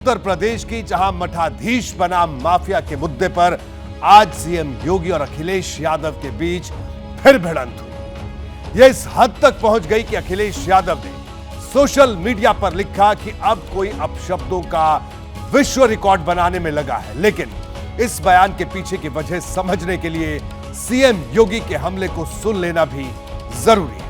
उत्तर प्रदेश की जहां मठाधीश बनाम माफिया के मुद्दे पर आज सीएम योगी और अखिलेश यादव के बीच फिर भिड़ंत हुई। यह इस हद तक पहुंच गई कि अखिलेश यादव ने सोशल मीडिया पर लिखा कि अब कोई अपशब्दों का विश्व रिकॉर्ड बनाने में लगा है। लेकिन इस बयान के पीछे की वजह समझने के लिए सीएम योगी के हमले को सुन लेना भी जरूरी है।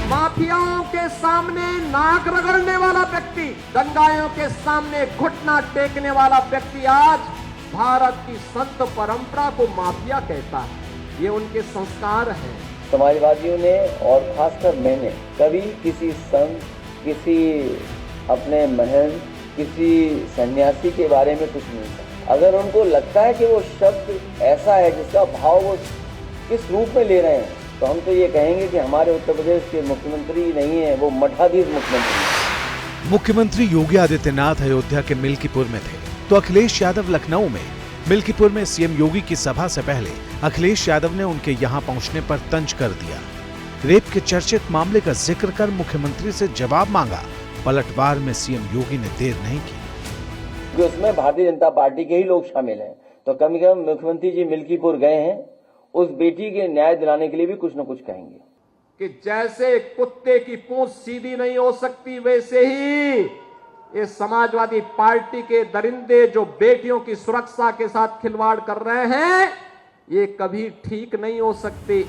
माफियाओं के सामने नाक रगड़ने वाला व्यक्ति, दंगाइयों के सामने घुटना टेकने वाला व्यक्ति आज भारत की संत परंपरा को माफिया कहता है। ये उनके संस्कार हैं। समाजवादियों ने और खासकर मैंने कभी किसी संत, किसी अपने महंत, किसी सन्यासी के बारे में कुछ नहीं कहा। अगर उनको लगता है कि वो शब्द ऐसा है जिसका भाव वो किस रूप में ले रहे हैं, तो हम तो ये कहेंगे कि हमारे उत्तर प्रदेश के मुख्यमंत्री नहीं है, वो मठाधीश मुख्यमंत्री है। मुख्यमंत्री योगी आदित्यनाथ अयोध्या के मिल्कीपुर में थे तो अखिलेश यादव लखनऊ में। मिल्कीपुर में सीएम योगी की सभा से पहले अखिलेश यादव ने उनके यहां पहुंचने पर तंज कर दिया। रेप के चर्चित मामले का जिक्र कर मुख्यमंत्री से जवाब मांगा। पलटवार में सीएम योगी ने देर नहीं की। उसमें भारतीय जनता पार्टी के ही लोग शामिल हैं, तो कम से कम मुख्यमंत्री जी मिल्कीपुर गए हैं, उस बेटी के न्याय दिलाने के लिए भी कुछ न कुछ कहेंगे। कि जैसे कुत्ते की पूंछ सीधी नहीं हो सकती, वैसे ही ये समाजवादी पार्टी के दरिंदे जो बेटियों की सुरक्षा के साथ खिलवाड़ कर रहे हैं, ये कभी ठीक नहीं हो सकते।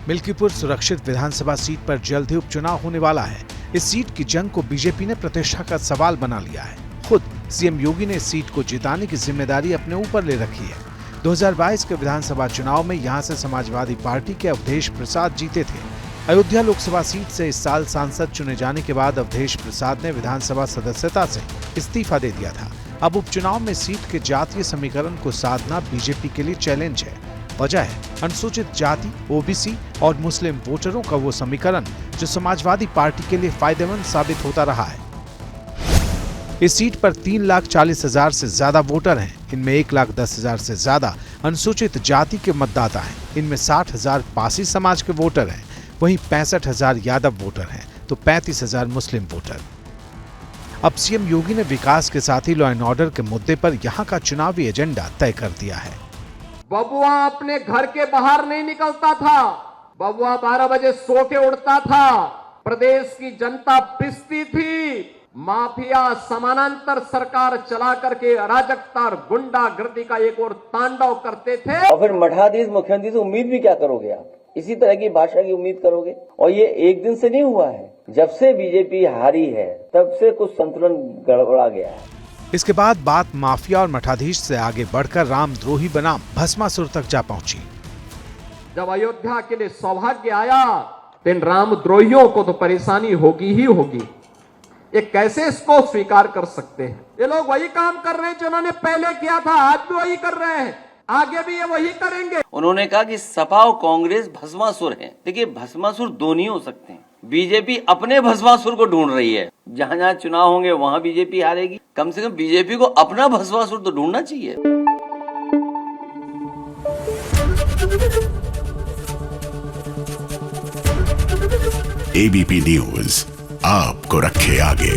मिल्कीपुर सुरक्षित विधानसभा सीट पर जल्द ही उपचुनाव होने वाला है। इस सीट की जंग को बीजेपी ने प्रतिष्ठा का सवाल बना लिया है। खुद सीएम योगी ने इस सीट को जिताने की जिम्मेदारी अपने ऊपर ले रखी है। 2022 के विधानसभा चुनाव में यहां से समाजवादी पार्टी के अवधेश प्रसाद जीते थे। अयोध्या लोकसभा सीट से इस साल सांसद चुने जाने के बाद अवधेश प्रसाद ने विधानसभा सदस्यता से इस्तीफा दे दिया था। अब उपचुनाव में सीट के जातीय समीकरण को साधना बीजेपी के लिए चैलेंज है। वजह है अनुसूचित जाति, ओबीसी और मुस्लिम वोटरों का वो समीकरण जो समाजवादी पार्टी के लिए फायदेमंद साबित होता रहा है। इस सीट पर 3,40,000 से ज्यादा वोटर हैं। इनमें 1,10,000 से ज्यादा अनुसूचित जाति के मतदाता हैं। इनमें 60,000 पासी समाज के वोटर हैं। वहीं 65,000 यादव वोटर हैं तो 35,000 मुस्लिम वोटर। अब सीएम योगी ने विकास के साथ ही लॉ एंड ऑर्डर के मुद्दे पर यहाँ का चुनावी एजेंडा तय कर दिया है। बबुआ अपने घर के बाहर नहीं निकलता था। बबुआ 12 बजे सो के उठता था। प्रदेश की जनता पिसती थी। माफिया समानांतर सरकार चला करके अराजकता और गुंडागर्दी का एक और तांडव करते थे। और फिर मठाधीश मुख्यमंत्री से उम्मीद भी क्या करोगे आप? इसी तरह की भाषा की उम्मीद करोगे? और ये एक दिन से नहीं हुआ है। जब से बीजेपी हारी है तब से कुछ संतुलन गड़बड़ा गया है। इसके बाद बात माफिया और मठाधीश से आगे बढ़कर रामद्रोही बनाम भस्मासुर तक जा पहुंची। जब अयोध्या के लिए सौभाग्य आया तो इन रामद्रोहियों को तो परेशानी होगी ही होगी। ये कैसे इसको स्वीकार कर सकते हैं? ये लोग वही काम कर रहे हैं जो उन्होंने पहले किया था, आज भी वही कर रहे हैं, आगे भी ये वही करेंगे। उन्होंने कहा कि सपा और कांग्रेस भस्मासुर हैं। देखिए, भस्मासुर दो नहीं हो सकते हैं। बीजेपी अपने भस्मासुर को ढूंढ रही है। जहां जहां चुनाव होंगे वहां बीजेपी हारेगी। कम से कम बीजेपी को अपना भस्मासुर तो ढूंढना चाहिए। एबीपी न्यूज आपको रखे आगे।